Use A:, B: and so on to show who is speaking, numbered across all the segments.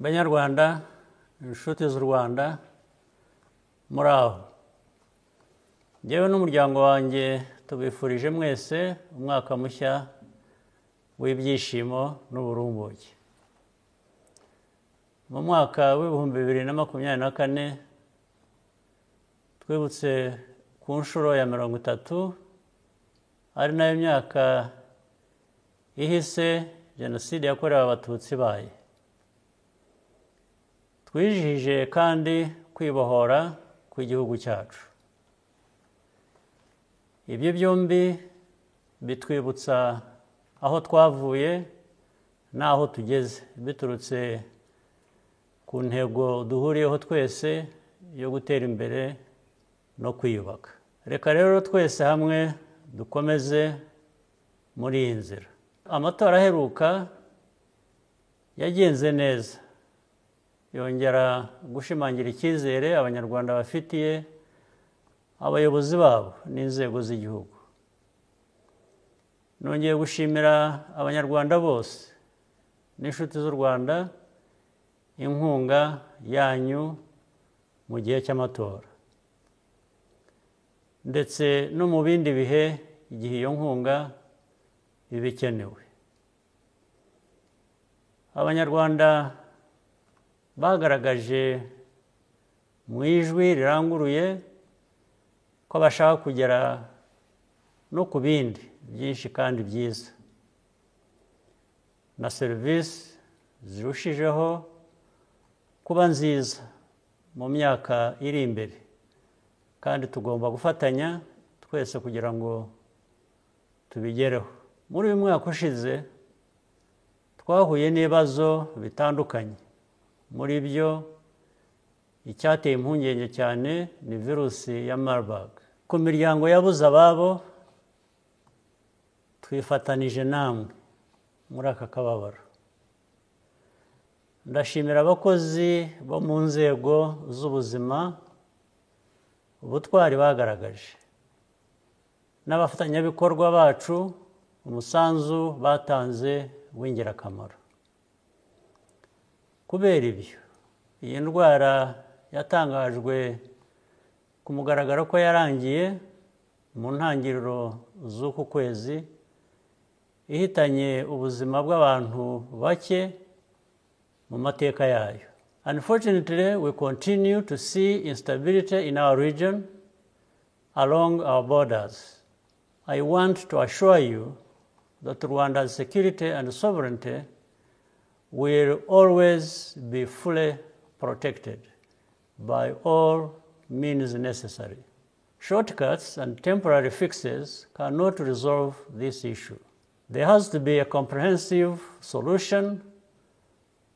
A: Banyarwanda, inshuti z'u Rwanda, muri aho. Njyewe n'umuryango wanjye tubifurije mwese umwaka mushya w'ibyishimo n'uburumbuke. Mu mwaka w'ibihumbi 2024 twibutse ku nshuro ya 30 ari nayo myaka ihise Jenoside yakorewe Abatutsi ibaye. Twijihije kandi kwibohora kw'igihugu cyacu. Ibyo byombi bitwibutsa aho twavuye n'aho tugeze, biturutse ku ntego duhuriyeho twese yo gutera imbere no kwiyubaka. Reka rero twese hamwe dukomeze muri iyi nzira. Amatora aheruka yagenze neza, yongera gushimangira icyizere Abanyarwanda bafitiye abayobozi babo n'inzego z'igihugu. Nongeye gushimira Abanyarwanda bose n'inshuti z'u Rwanda inkunga yanyu mu gihe cy'amatora, ndetse no mu bindi bihe igihe iyo nkunga iba ikenewe. Abanyarwanda bagaragaje mu ijwi riranguruye ko bashaka kugera no ku bindi byinshi kandi byiza, na serivisi zirushijeho kuba nziza mu myaka iri imbere, kandi tugomba gufatanya twese kugira ngo tubigereho. Muri uyu mwaka ushize twahuye n'ibibazo bitandukanye. Muri byo icyateye impungenge cyane ni virusi ya Marburg. Ku miryango yabuze ababo, twifatanije namwe muri aka kababaro. Ndashimira abakozi bo mu nzego z'ubuzima ubutwari bagaragaje, n'abafatanyabikorwa bacu umusanzu batanze w'ingirakamaro. Kubera ibyo, iyi ndwara yatangajwe ku mugaragaro ko yarangiye mu ntangiriro z'uku kwezi, ihitanye ubuzima bw'abantu bake mu mateka yayo. Unfortunately, we continue to see instability in our region along our borders. I want to assure you that Rwanda's security and sovereignty will always be fully protected by all means necessary. Shortcuts and temporary fixes cannot resolve this issue. There has to be a comprehensive solution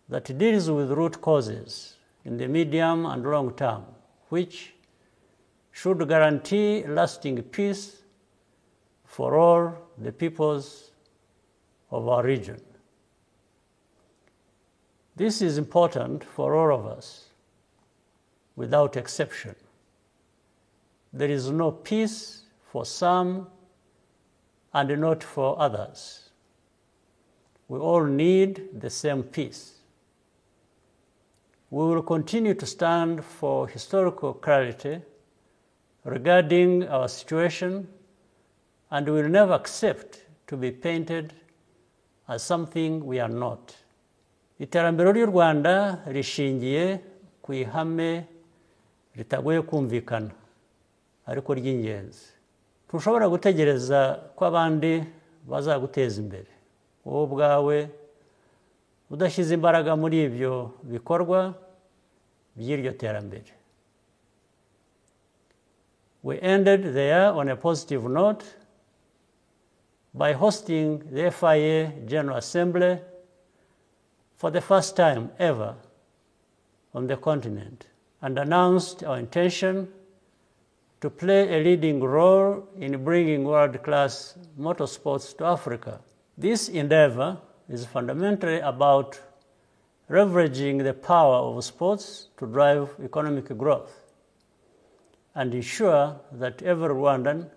A: that deals with root causes in the medium and long term, which should guarantee lasting peace for all the peoples of our region. This is important for all of us, without exception. There is no peace for some and not for others. We all need the same peace. We will continue to stand for historical clarity regarding our situation, and will never accept to be painted as something we are not. Iterambere ry'u Rwanda rishingiye ku ihame ritagoye kumvikana, ariko ry'ingenzi. Tushobora gutegereza ko abandi bazaguteza imbere, wowe ubwawe udashyize imbaraga muri ibyo bikorwa by'iryo terambere. We ended the year on a positive note by hosting the FIA General Assembly for the first time ever on the continent, and announced our intention to play a leading role in bringing world-class motorsports to Africa. This endeavor is fundamentally about leveraging the power of sports to drive economic growth and ensure that every Rwandan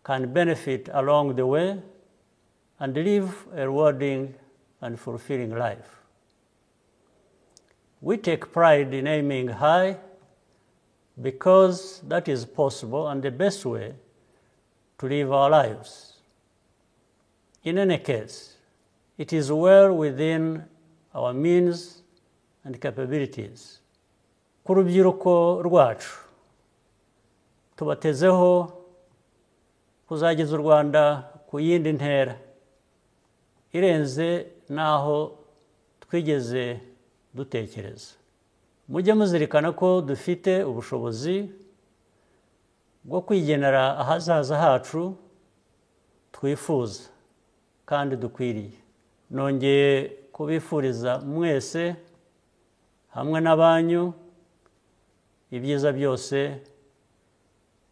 A: can benefit along the way and live a rewarding and fulfilling life. We take pride in aiming high because that is possible and the best way to live our lives. In any case, it is well within our means and capabilities. Ku rubyiruko rwacu tubatezeho kuzageza u Rwanda ku yindi ntera irenze naho twigeze dutekereza. Mujye muzirikana ko dufite ubushobozi bwo kwigenera ahazaza hacu twifuza kandi dukwiriye. Nongeye kubifuriza mwese hamwe n'abanyu ibyiza byose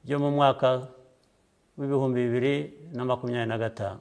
A: byo mu mwaka w'2025.